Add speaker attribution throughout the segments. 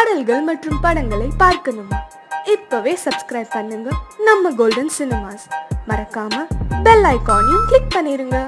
Speaker 1: பாடல்கள் மற்றும் படங்களை பார்க்கணுமா? இப்பவே சப்ஸ்கிரைப் பண்ணுங்க நம்ம கோல்டன் சினிமாஸ். மறக்காம பெல் ஐகானையும் கிளிக் பண்ணிருங்க.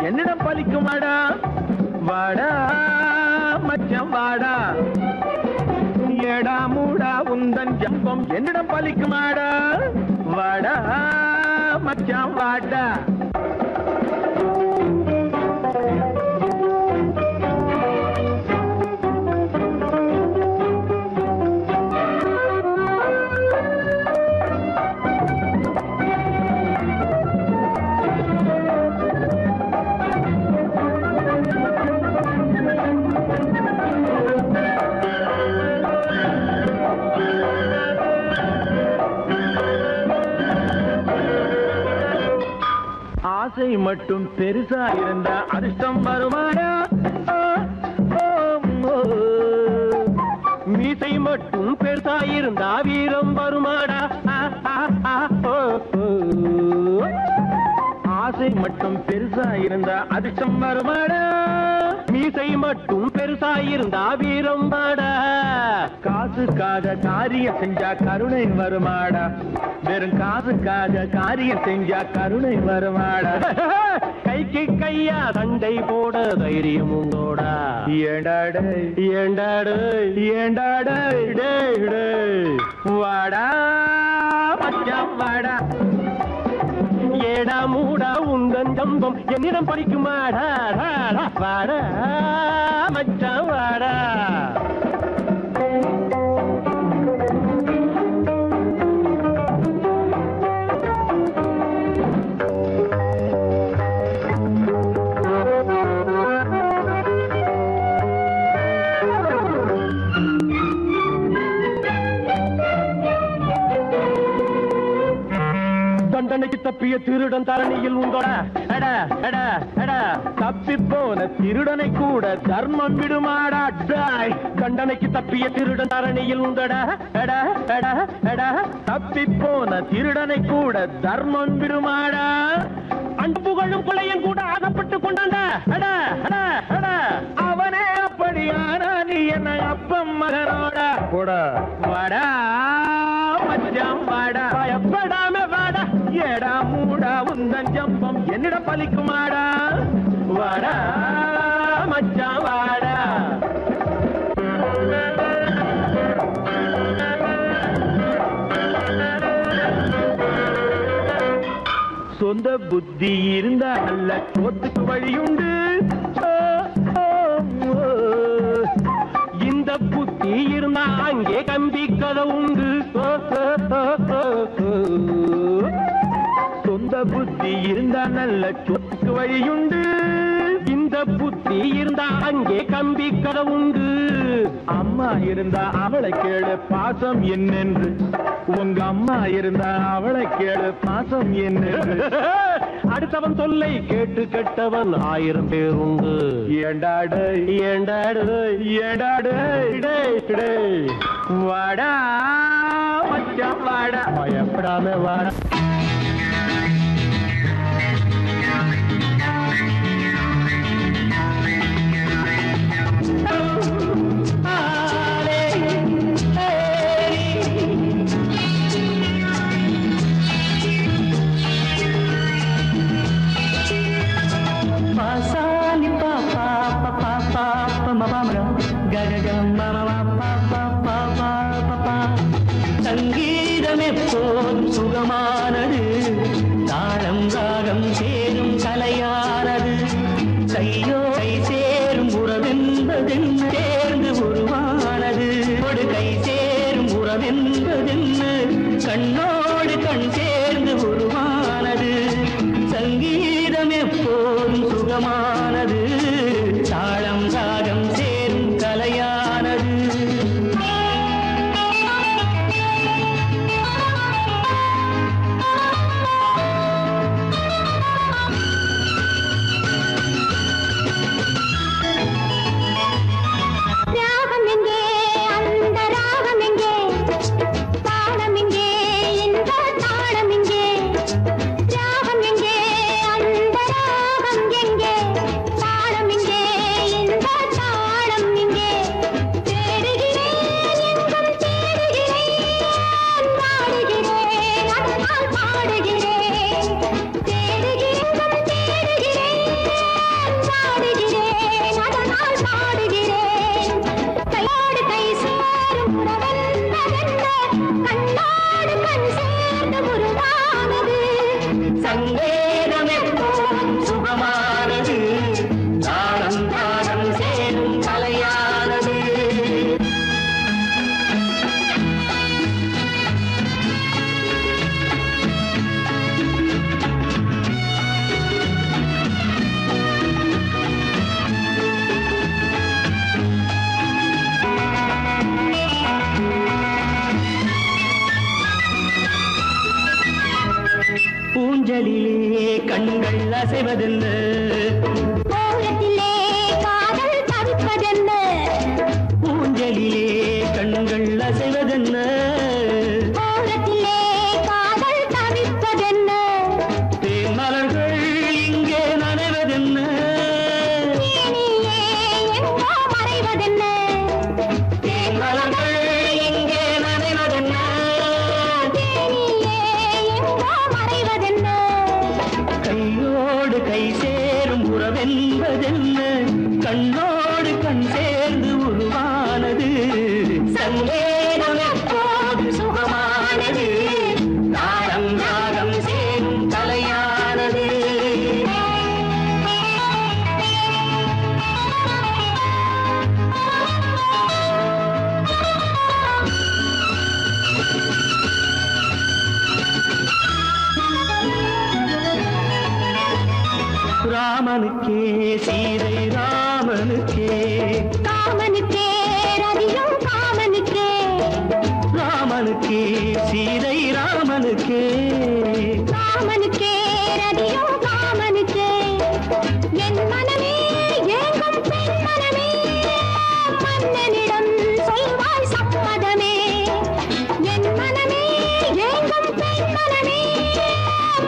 Speaker 2: என்னிடம் பலிக்குமாடா? வாடா மச்சான் வாடா, ஏடா மூடா உந்தன் ஜம்பம் என்னிடம் பலிக்குமாடா? வாடா மச்சான் வாடா. ஆசை மட்டும் பெருசா இருந்தா அதிர்ஷ்டம் வருமாடா மீசை மட்டும் பெருசா இருந்தா வீரம் வருமாடா ஆசை மட்டும் பெருசா இருந்தா அதிர்ஷ்டம் வருமாடா மீசை மட்டும் பெருசா இருந்தா வீரம் வாடா காசுக்காக காரியம் செஞ்சா கருணை வருமாடா வெறும் காசுக்காக காரியம் செஞ்சா கருணை வருமாடா கைக்கு கையா சண்டை போட தைரியம் உண்டோடா ஏண்டாடு ஏண்டாடு ஏண்டாடு வாடா மச்சான் வாடா ஏடா மூடா உந்தன் ஜம்பம் என்னிடம் படிக்குமாடா வாடா மச்சான் வாடா தண்டனைக்கு தப்பிய திருடன் தரணியில் உண்டோடா தப்பி போன திருடனை கூட தர்மம் விடுமாடா தண்டனைக்கு தப்பிய திருடன் தரணியில் உண்டோடா தப்பி போன திருடனை கூட தர்மம் விடுமாடா அன்பு புகழும் கொலையன் கூட ஆகப்பட்டு கொண்டாண்டா அவனே அப்படியானா நீ என்ன அப்பம் மகனோடா கூட வாடா மச்சான் வாடா பயப்படாம வாடா ஏடா மூடா உந்தன் ஜம்பம் என்னிடம் பலிக்குமாடா வாடா மச்சான் வாடா சொந்த புத்தி இருந்தா அல்ல கோத்துக்கு வழியுண்டு இந்த புத்தி இருந்தா அங்கே கம்பி கதை உண்டு சொந்த புத்தி இருந்தா நல்ல சொத்துக்கு வழியுண்டு இந்த புத்தி இருந்தா அங்கே கம்பி கதை உண்டு அம்மா இருந்தா அவளை கேளு பாசம் என்னென்று உங்க அம்மா இருந்தா அவளை கேளு பாசம் என்னென்று அடுத்தவன் சொல்லை கேட்டு கெட்டவன் 1000 பேர் உண்டு ஏண்டாடு ஏண்டாடு ஏண்டாடு வாடா மச்சான் வாடா பயப்படாம வாடா
Speaker 3: சங்கீதம் எப்போதும் சுகமானது தாளம் ராகம் சேரும் கலையானது கையோடை சேரும் உறவென்பதென்ன சேர்ந்து உருவானது ஒரு கை சேரும் உறவென்பதென்ன கண்ணோடு கண் சேர்ந்து உருவானது சங்கீதம் எப்போதும் சுகமானது தாளம் ராகம் சேரும் கலையானது
Speaker 4: ராகம் எங்கே அந்த ராகம் எங்கே
Speaker 3: கண்கள் அசைவதென்ன
Speaker 4: ஓரத்திலே காதல் தவிப்பதென்ன
Speaker 3: ஊஞ்சலிலே கண்கள் அசைவதென்ன
Speaker 4: ஓரத்திலே காதல் தவிப்பதென்ன
Speaker 3: தேன் மலர்கள் இங்கே நனைவதென்ன
Speaker 4: தேனியே எங்கோ மறைவதென்ன
Speaker 3: தேன் மலர்கள் இங்கே நனைவதென்ன
Speaker 4: தேனியே எங்கோ மறைவதென்ன
Speaker 3: கையோடு கை சேரும் உறவென்பதென்ன கண்ணோடு கண் சேர்ந்து உருவானது சங்கேதம் எப்போது சுகமானது தாளம் ராகம் சேரும் கலையானது ராமனுக்கே சீதை ராமனுக்கே
Speaker 4: காமனுக்கே ரதியும் காமனுக்கே
Speaker 3: ராமனுக்கே சீதை ராமனுக்கே
Speaker 4: காமனுக்கே ரதியும் காமனுக்கே என் மனமே ஏங்கும் பெண் மனமே மன்னனிடம் சொல்வாய் சம்மதமே என் மனமே ஏங்கும் பெண் மனமே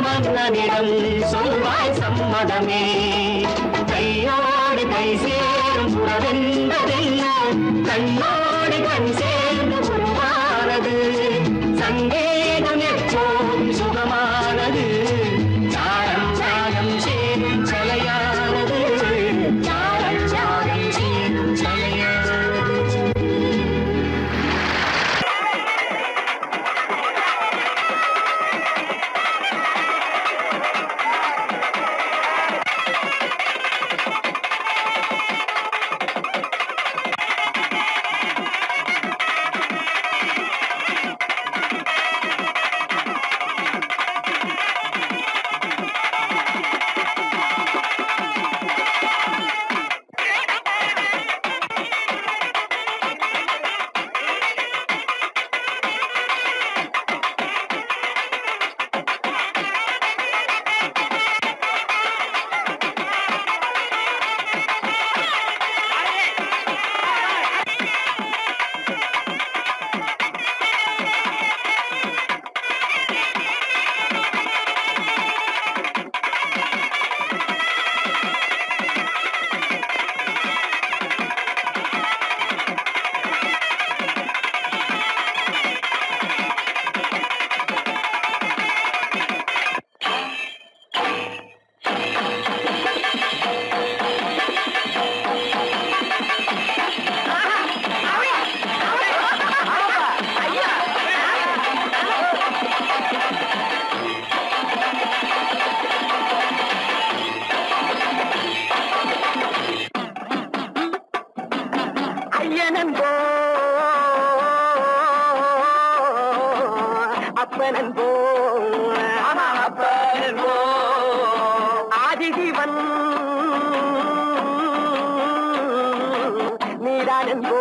Speaker 3: மன்னனிடம் சொல்வாய் சம்மதமே கையோடு கை சேரும் உறவென்பதென்ன கண்ணோடு கண் சேர்ந்து உருவானது சங்கேதம் எப்போதும் சுகமானது சாரம் சாரம் சேரும் கலையானது சாரம் சாரம் சேரும் கலையானது ஐயனன்போ அப்பனன்போ அப்பனன்போ ஆதிஜீவன் நீதானன்போ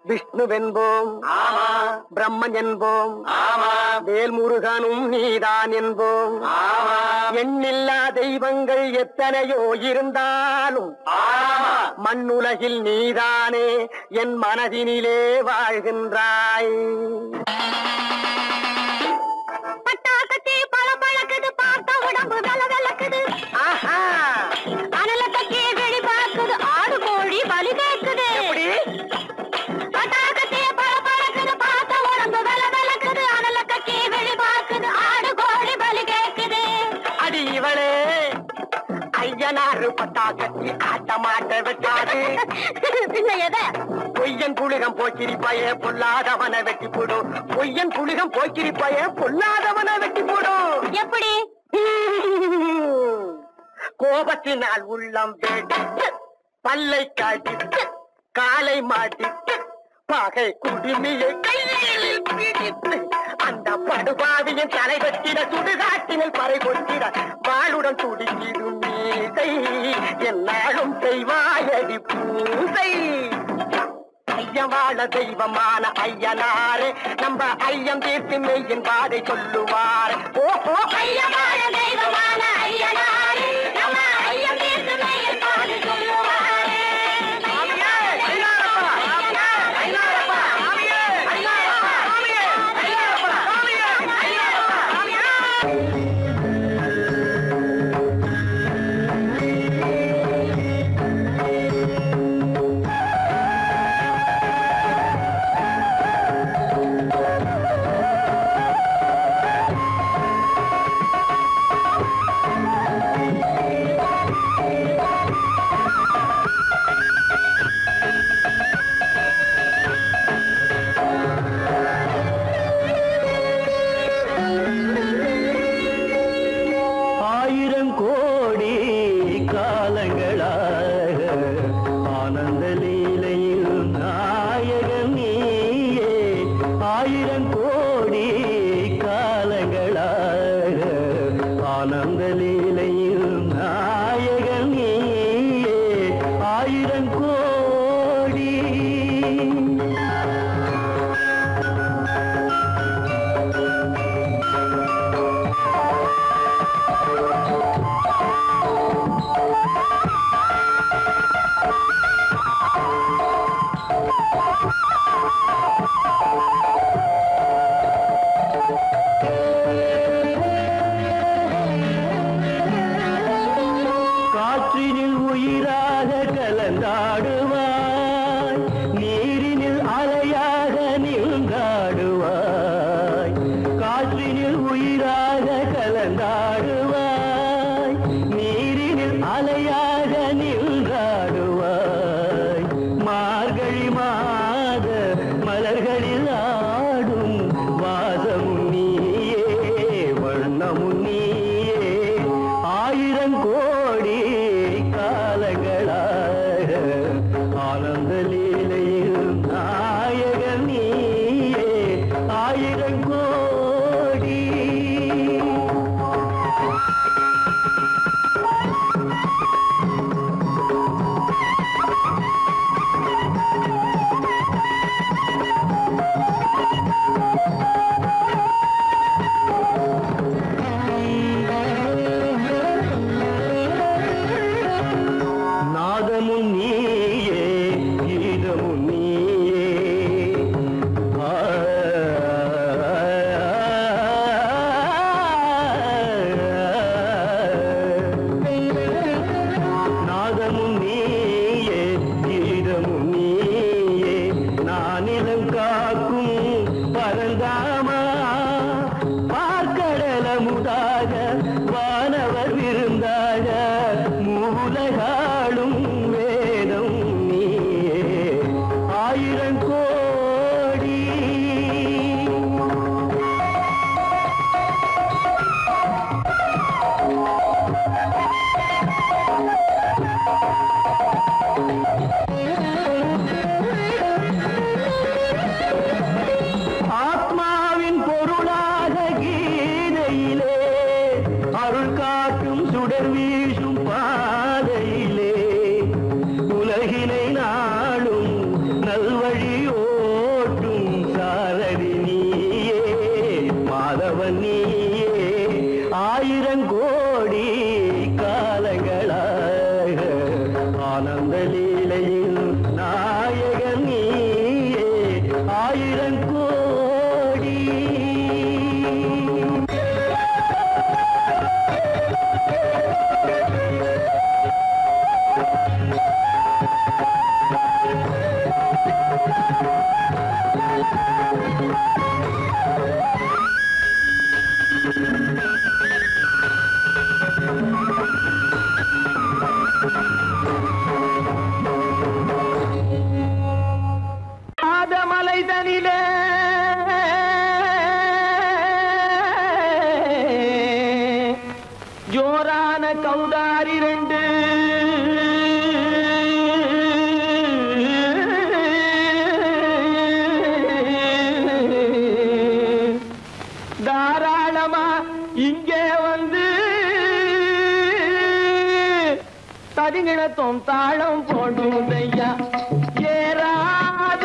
Speaker 3: விஷ்ணுவென்போம் பிரம்மன் என்போம் வேல்முருகனும் நீதான் என்போம் எண்ணில்லா தெய்வங்கள் எத்தனையோ இருந்தாலும் மண்ணுலகில் நீதானே என் மனதினிலே வாழ்கின்றாய்
Speaker 4: பட்டாக்கத்தி பழ பழக்குது பார்த்த உடம்பு வெல வெலக்குது அனலத்தக்கே வெளி பார்க்குது ஆடு கோழி பலி கேட்குது பட்டாக்கத்தி பழ பழக்குது பார்த்த உடம்பு வெல வெலக்குது அனலத்தக்கே வெளி பார்க்குது ஆடு கோழி பலி கேட்குது
Speaker 3: அடி இவளே ஐயனாறு பட்டாக்கத்தி ஆட்ட மாட்ட விட்டாது
Speaker 4: பின்ன எதை
Speaker 3: பொய்யன் புலிகம் போக்கிரிப்பாயே பொல்லாதவனை வெட்டி போடும் பொய்யன் புலிகம் போக்கிரிப்பாயே பொல்லாதவனை வெட்டி போடும்
Speaker 4: எப்படி
Speaker 3: கோபத்தினால் உள்ளம் வெடித்து பல்லை காட்டித்து காலை மாட்டித்து பகை குடுமியை கையில் பிடித்து அந்த படுபாவியின் தலை வெட்டிட சுடுகாட்டினில் பறை கொட்டிட வாளுடன் துடிக்கிடும் மீசை என்னாலும் செய்வாயடி பூசை ஐயம் வாழ தெய்வமான ஐயனாரே நம்ம ஐயம் தீர்த்து மெய்யின் பாதை சொல்லுவார். ஓஹோ
Speaker 4: ஐயம் வாழ தெய்வமான ஐயனாரே நம்ம ஐயம் தீர்த்து மெய்யின் பாதை சொல்லுவாரே.
Speaker 2: கௌதாரி ரெண்டு தாராளமா இங்கே வந்து தரிங்கிணத்தும் தாளம் போடும் ஐயா ஏறாத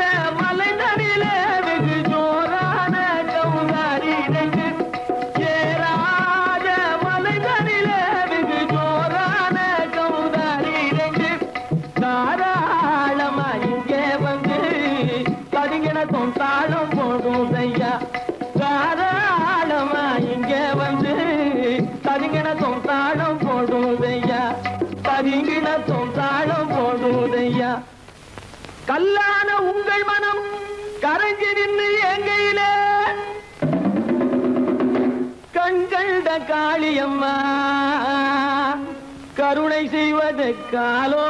Speaker 2: தாளம் போடுதையா தரிங்கின தாளம் போடுதையா கல்லான உங்கள் மனம் கரைஞ்சி நின்று எங்கையில கண்கண்ட காளியம்மா கருணை செய்வது காலோ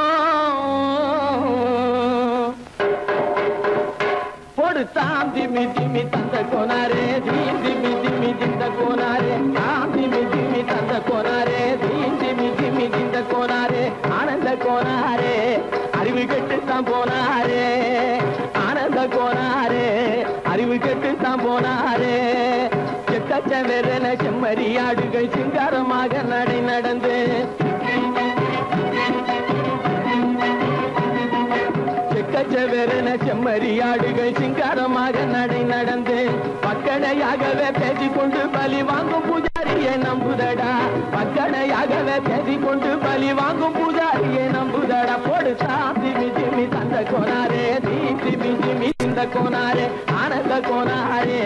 Speaker 2: பொடுத்தாம் திமி திமி தந்த கோனாரே தீம் திமி திமி திந்த கோனாரே தாம் திமி திமி தந்த கோனாரே தீம் திமி திமி திந்த கோனாரே ஆனந்த கோனாரே அறிவு கெட்டுத்தான் போனாரே ஆனந்த கோனாரே அறிவு கெட்டுத்தான் போனாரே செக்கச்சவென செம்மறியாடுகள் சிங்காரமாக நடை நடந்து செக்கச்சவென செம்மறியாடுகள் சிங்காரமாக நடை நடந்து பக்கடையாகவே பேசிக்கொண்டு பலி வாங்கும் பூஜாரியை நம்புதடா பக்கடையாகவே பேசிக்கொண்டு பலி வாங்கும் பூஜாரியை நம்புதடா போடுதா திமி திமி தந்த கோனாரே திமி திமி இந்த கோனாரே ஆனந்த கோனாரே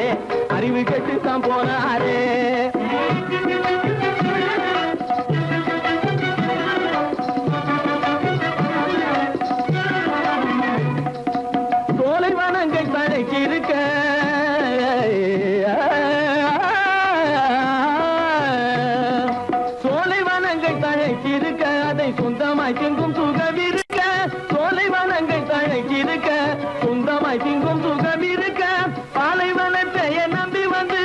Speaker 2: அறிவு கெட்டுத்தான் போனாரே சோலைவனங்கள் தழைச்சிருக்க சோலைவனங்கள் தழைச்சிருக்க அதை சொந்தமாய் திங்கும் சுகமிருக்க சோலைவனங்கள் தழைச்சிருக்க சொந்தமாய் திங்கும் சுகமிருக்க பாலைவனத்தை நம்பி வந்து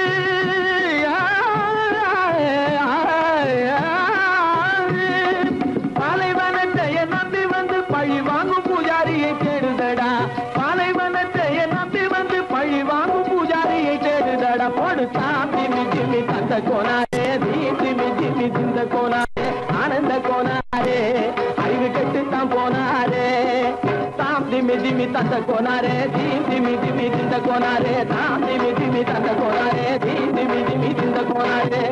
Speaker 2: பாலைவனத்தை நம்பி வந்து பழி வாங்கும் பூஜாரியை தேடுதடா பாலைவனத்தை நம்பி வந்து பழி வாங்கும் பூஜாரியை தேடுதடா போடுதா திமி திமி தந்த கோனாரே திமி திமி திந்த கோனாரே ஆனந்த கோனாரே அறிவு கெட்டுத்தான் போனாரே தாம் திமி திமி தந்த கோனாரே திமி திமி திந்த கோனாரே தாம் திமி திமி தந்த கோனாரே திமி திமி திந்த கோனாரே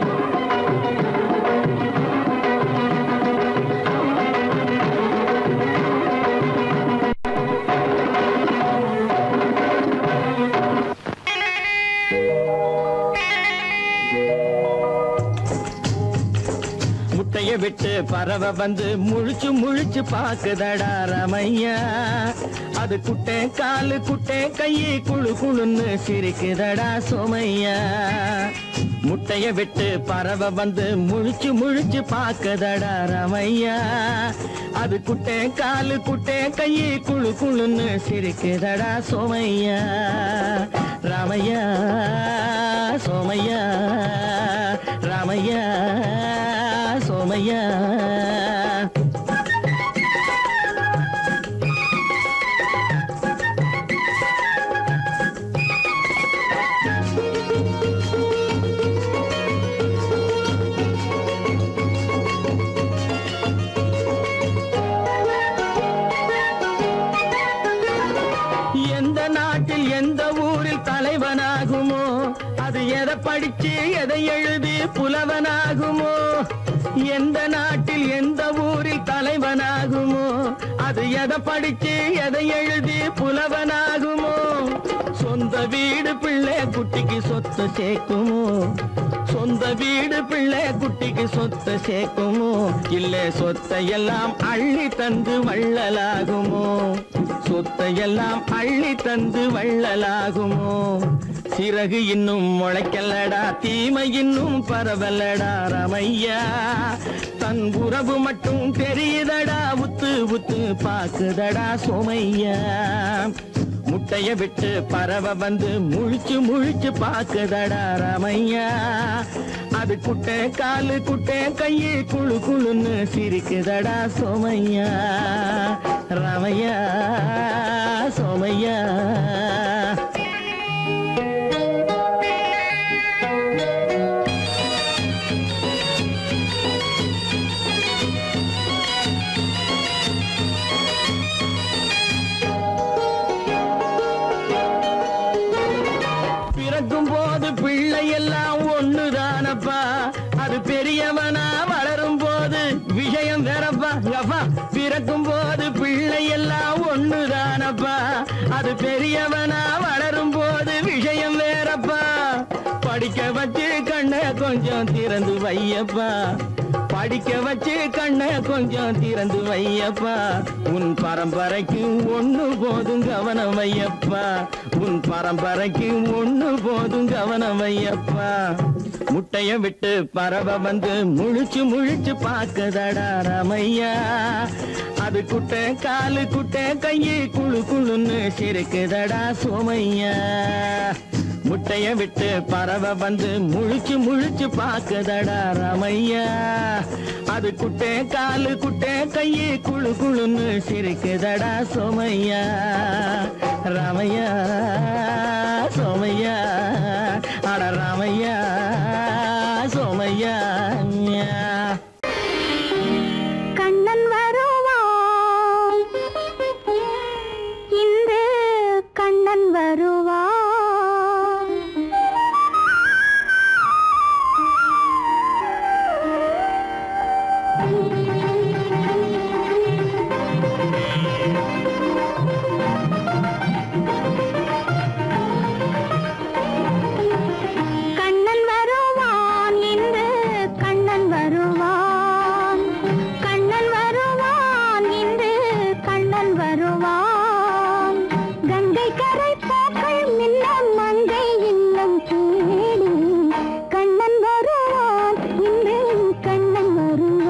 Speaker 2: முட்டைய விட்டு பறவை வந்து முழிச்சு முழிச்சு பாக்குதடா ரமையா அது குட்டே காலு குட்டே கையை குழு குழுன்னு சிரிக்குதடா சோமையா முட்டைய விட்டு பறவை வந்து முழிச்சு முழிச்சு பாக்குதடா ரமையா அது குட்டே காலு குட்டே கையை குழு குழுன்னு சிரிக்குதடா சோமையா ராமையா சோமையா ராமையா சோமையா எந்த நாட்டில் எந்த ஊரில் தலைவனாகுமோ அது எதை படிச்சு எதை எழுதி புலவனாகுமோ எந்த நாட்டில் எந்த ஊரில் தலைவனாகுமோ அது எதை படிச்சு எதை எழுதி புலவனாகுமோ சொந்த வீடு பிள்ளை குட்டிக்கு சொத்து சேர்க்குமோ சொந்த வீடு பிள்ளை குட்டிக்கு சொத்து சேர்க்குமோ இல்ல சொத்தையெல்லாம் அள்ளி தந்து வள்ளலாகுமோ சொத்தையெல்லாம் அள்ளி தந்து வள்ளலாகுமோ சிறகு இன்னும் முளைக்கல்லடா தீமை இன்னும் பரவலடா ரமையா தன் உறவு மட்டும் தெரியுதடா உத்து உத்து பாக்குதடா சோமையா முட்டைய விட்டு பறவை வந்து முழிச்சு முழிச்சு பாக்குதடா ரமையா அது குட்டை காலு குட்டை கையை குழு குழுன்னு சிரிக்குதடா சோமையா ரமையா சோமையா பிறக்கும் போது பிள்ளை எல்லாம் ஒண்ணுதானப்பா அது பெரியவனா வளரும் போது விஷயம் வேறப்பா அப்பா பிறக்கும் போது பிள்ளை எல்லாம் ஒண்ணுதானப்பா அது பெரியவனா வளரும் போது விஷயம் வேறப்பா படிக்க வச்சு கண்ண கொஞ்சம் திறந்து வையப்பா படிக்க வச்சு கண்ண கொஞ்சம் திறந்து வையப்பா உன் பரம்பரைக்கு ஒண்ணு போதும் கவனம் வையப்பா உன் பரம்பரைக்கு ஒண்ணு போதும் கவனம் வையப்பா முட்டைய விட்டு பறவை வந்து முழிச்சு முழிச்சு பாக்குதடா ராமையா அது குட்டை காலு குட்டை கையை குழு குழுன்னு சிரிக்குதடா சோமையா முட்டைய விட்டு பறவை வந்து முழிச்சு முழிச்சு பாக்குதடா ராமையா அது குட்டை காலு குட்டை கையை குழு குழுன்னு சிரிக்குதடா சோமையா ராமையா சோமையா அட ராமையா சோமையா
Speaker 4: கண்ணன் வருவான் இன்று கண்ணன் வருவான் கண்ணன் வருவான் இன்று கண்ணன் வருவான் கண்ணன் வருவான் இன்று கண்ணன் வருவான் கங்கை கரை பூக்கள் மின்ன மங்கை இல்லம் தேடி கண்ணன் வருவான் இன்று கண்ணன் வருவான்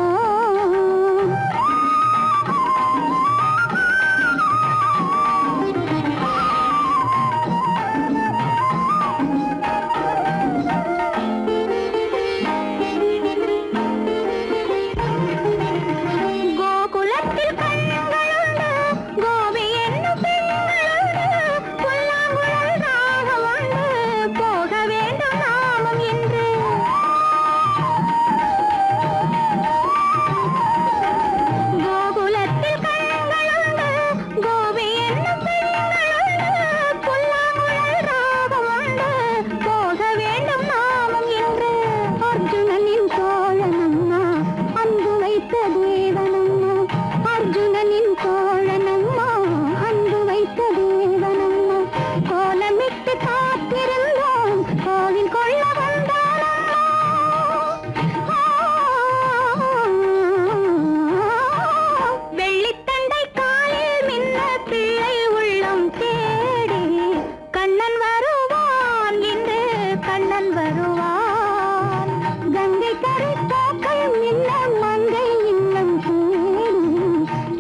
Speaker 4: கோகுலத்தில் கண்களுண்டு கோபி என்னும் பெண்களுண்டு புல்லாங்குழல் ராகமுண்டு போக வேண்டும் நாமும் இன்று கோகுலத்தில் கண்களுண்டு கோபி என்னும் பெண்களுண்டு புல்லாங்குழல் ராகமுண்டு போக வேண்டும் நாமும் இன்று அர்ஜுனனின் தோழனம்மா அன்பு வைத்த தேவனம்மா அர்ஜுனனின் தோழனம்மா அன்பு வைத்த தேவனம்மா கோலமிட்டு காத்திருந்தோம் கோவில் கொள்ள வந்தானம்மா வெள்ளித்தண்டை காலில் மின்ன பிள்ளை உள்ளம் தேடி கண்ணன் வருவான் இன்று கண்ணன் வருவான் கங்கை கரை பூக்கள் மின்ன மங்கை இல்லம் தேடி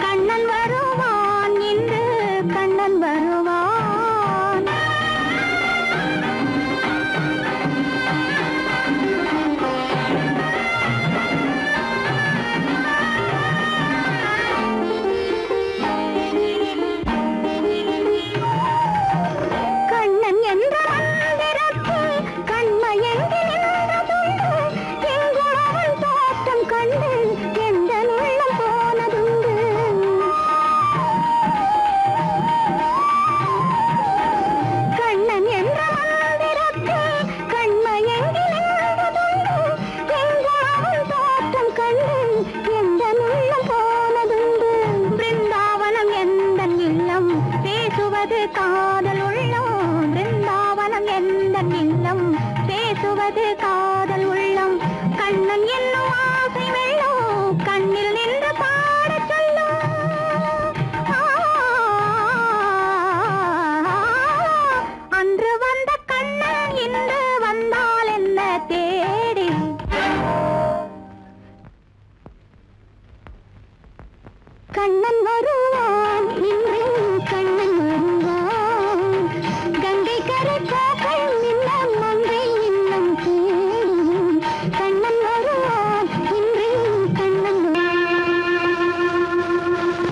Speaker 4: கண்ணன் வருவான் இன்று கண்ணன் வருவான் கண்ணன் என்ற மந்திரத்தில் கண்மயங்கி நின்றதுண்டு எங்கு அவன் தோற்றம் கண்டு எந்த உள்ளம் போனதுண்டு கண்ணன் என்ற மந்திரத்தில் கண்மயங்கி நின்றதுண்டு எங்கு அவன் தோற்றம் கண்டு எந்த உள்ளம் போனதுண்டு பிருந்தாவனம் எந்தன் இல்லம் பேசுவது காதல் உள்ளம் பிருந்தாவனம் எந்தன் இல்லம் பேசுவது காதல் உள்ளம் கண்ணன் என்னும் ஆசை வெள்ளம் கண்ணில் நின்று பாடச் சொல்லும் அன்று வந்த கண்ணன் இன்று வந்தால் என்ன தேடி கண்ணன் வருவான் இன்று கண்ணன் வருவான் கங்கை கரை பூக்கள் மின்ன மங்கை இல்லம் தேடி கண்ணன் வருவான் இன்று கண்ணன்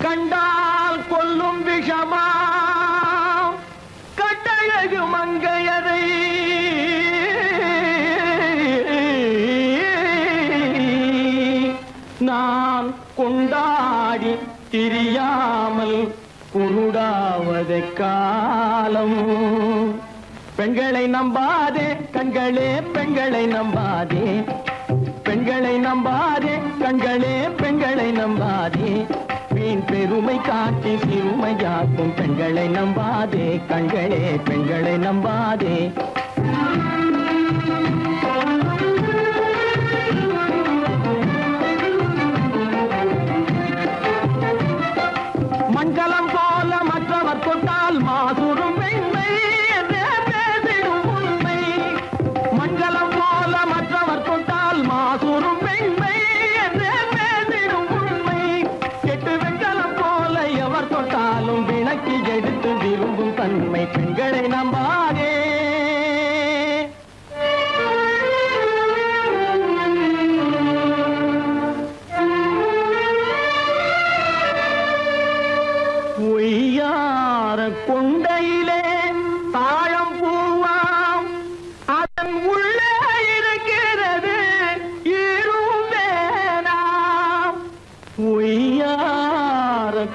Speaker 2: கண்டால் கொல்லும் விஷமா கட்டழகு மங்கையரை நான் கொண்டாடி திரியாமல் குருடாவதை காலம் பெண்களை நம்பாதே கண்களே பெண்களை நம்பாதே பெண்களை நம்பாதே கண்களே பெண்களை நம்பாதே வீண் பெருமை காட்டி சிறுமையாக்கும் பெண்களை நம்பாதே கண்களே பெண்களை நம்பாதே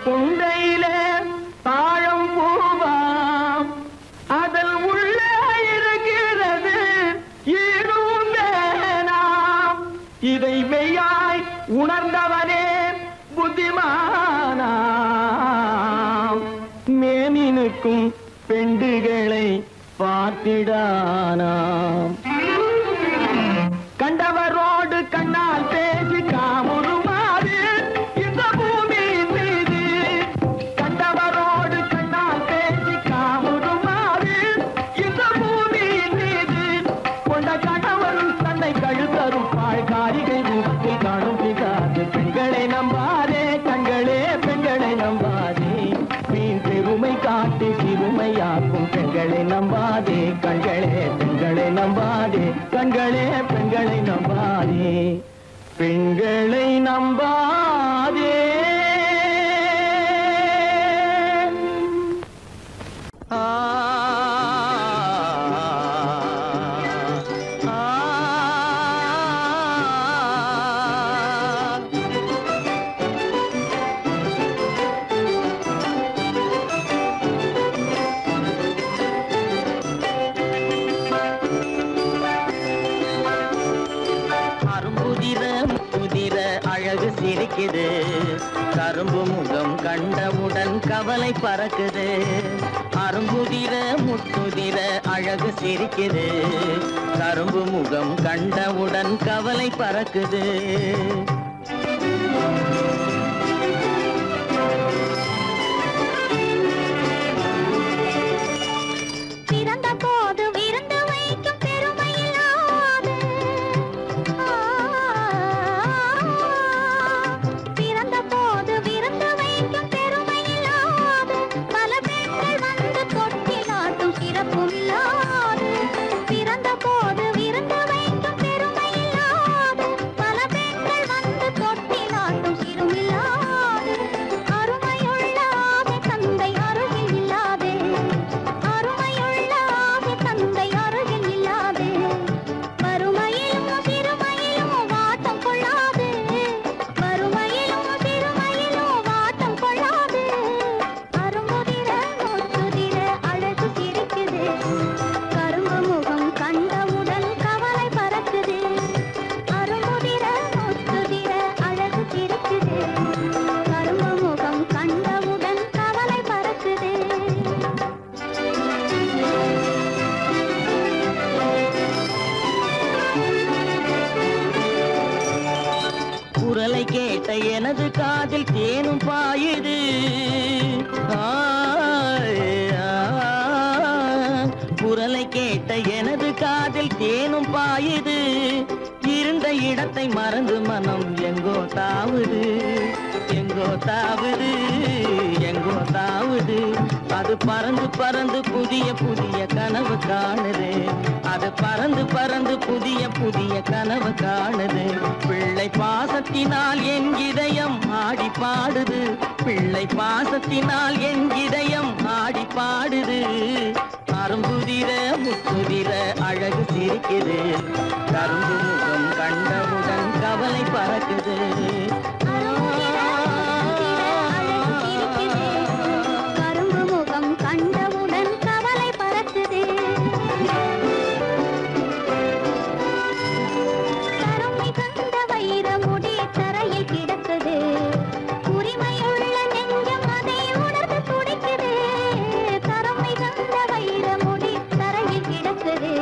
Speaker 2: குண்டையிலே தாழம் பூவாம் அதில் உள்ளே இருக்கிறது ஈடும் வேணாம். இதை மெய்யாய் உணர்ந்தவனே புத்திமானாம். மேனினுக்கும் பெண்டுகளை பார்த்திடானாம். கண்டவரோடு கண்ணால் பேசி காமுறுமாறு இந்த பூமியின் மீது. கண்டவரோடு கண்ணால் பேசி காமுறுமாறு இந்த பூமியின் மீது. கொண்ட கணவரும் தன்னை கழுத்தறுப்பாள் காரிகை ரூபத்தில் காணும் பிசாசு. பெண்களை நம்பாதே கண்களே பெண்களை நம்பாதே. வீண் பெருமை காட்டி சிறுமையாக்கும் பெண்களை நம்பாதே கண்களே பெண்களை நம்பாதே. கண்களே பெண்களை நம்பாதே பெண்களை நம்பாதே. ஆ சிரிக்குது கரும்பு முகம் கண்டவுடன் கவலை பறக்குது. அரும்புதிர முத்துதிர அழகு சிரிக்குது கரும்பு முகம் கண்டவுடன் கவலை பறக்குது. எனது காதில் தேனும் பாயுது. குரலை கேட்ட எனது காதில் தேனும் பாயுது. இருந்த இடத்தை மறந்து மனம் எங்கோ தாவுது எங்கோ தாவுது எங்கோ தாவுது. அது பறந்து பறந்து புதிய புதிய கனவு காணுது. அது பறந்து பறந்து புதிய புதிய கனவு காணுது. பிள்ளை பாசத்தினால் என் இதயம் ஆடி பாடுது. பிள்ளை பாசத்தினால் என் இதயம் ஆடி பாடுது. அரும்புதிர முத்துதிர அழகு சிரிக்குது கரும்பு முகம் கண்டவுடன் கவலை பறக்குது.
Speaker 4: கரும்பு முகம் கண்டவுடன் கவலை பறக்குது. கருமை கண்ட வைர முடி தரையில் கிடக்குது. உரிமையுள்ள நெஞ்சம் அதை உணர்ந்து துடிக்குது. கருமை கண்ட வைர முடி தரையில் கிடக்குது.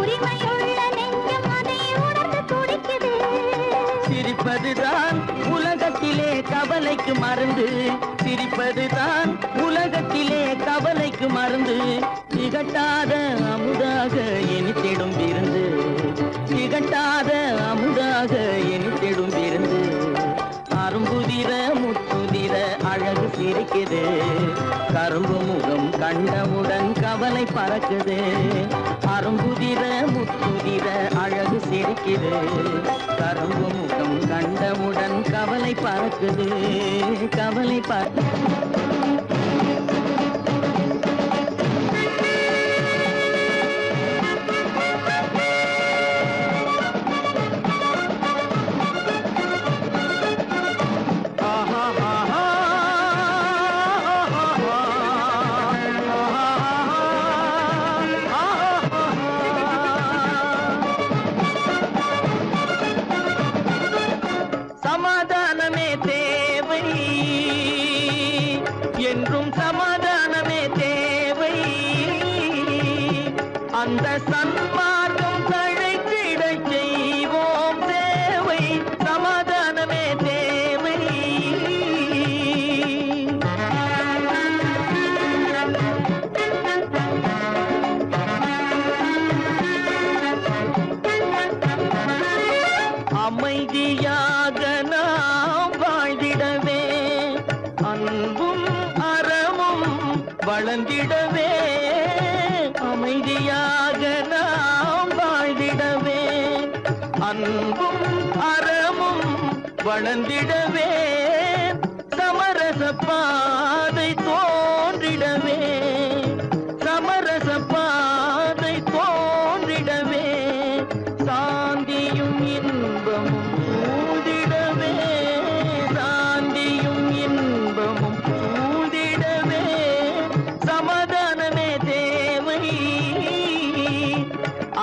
Speaker 4: உரிமையுள்ள நெஞ்சம் அதை உணர்ந்து துடிக்குது.
Speaker 2: சிரிப்பதுதான் உலகத்திலே கவலைக்கு மருந்து. சிரிப்பதுதான் உலகத்திலே கவலைக்கு மருந்து. திகட்டாத அமுதாக இனித்திடும் விருந்து. திகட்டாத அமுதாக இனித்திடும் விருந்து. அரும்புதிர முத்துதிர அழகு சிரிக்குது கரும்பு முகம் கண்டவுடன் கவலை பறக்குது. அரும்புதிர முத்துதிர அழகு சிரிக்குது கரும்பு முகம் கண்டவுடன் கவலை பறக்குது கவலை அமைதியாக நாம் வாழ்ந்திடவே அன்பும் அறமும் வளர்ந்திடவே அமைதியாக நாம் வாழ்ந்திடவே அன்பும் அறமும் வளர்ந்திடவே சமரச பாதை தோன்றிடவே சமரச பாதை தோன்றிடவே சாந்தியும் இன்பமும் சூழ்ந்திடவே சாந்தியும் இன்பமும் சூழ்ந்திடவே சமாதானமே தேவை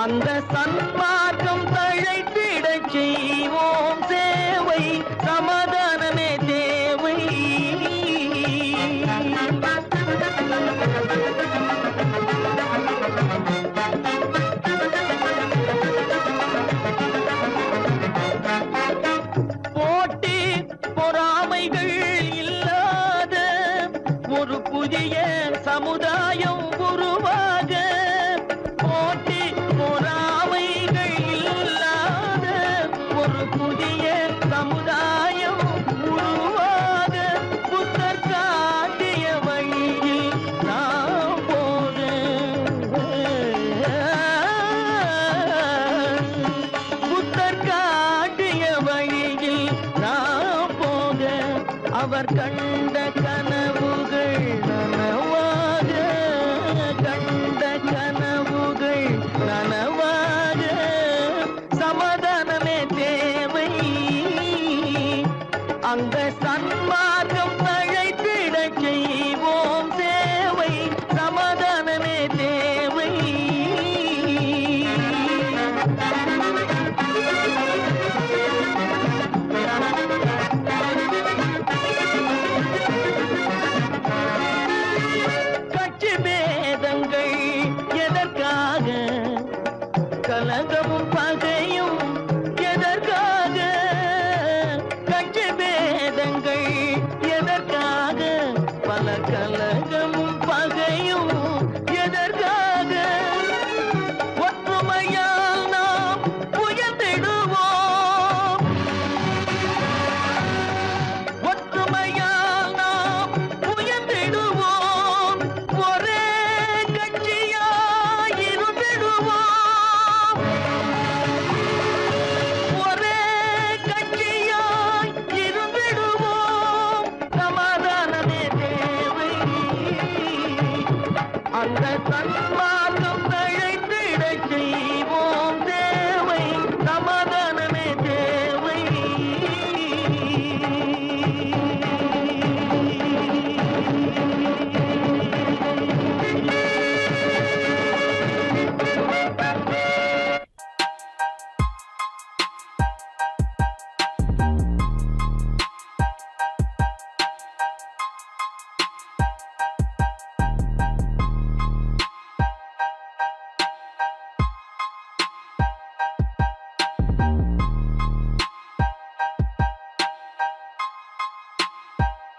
Speaker 2: அந்த சன்மார்க்கம் தழைத்திடச் செய்வோம் சேவை சமாதானமே தேவை போட்டி பொறாமைகள் இல்லாத ஒரு புதிய சமுதாயம் உருவாக போட்டி பொறாமைகள் இல்லாத ஒரு புதிய சமுதாயம் உருவாக புத்தர் காட்டிய வழியில் நாம் போக புத்தர் காட்டிய வழியில் நாம் போக அவர் கண்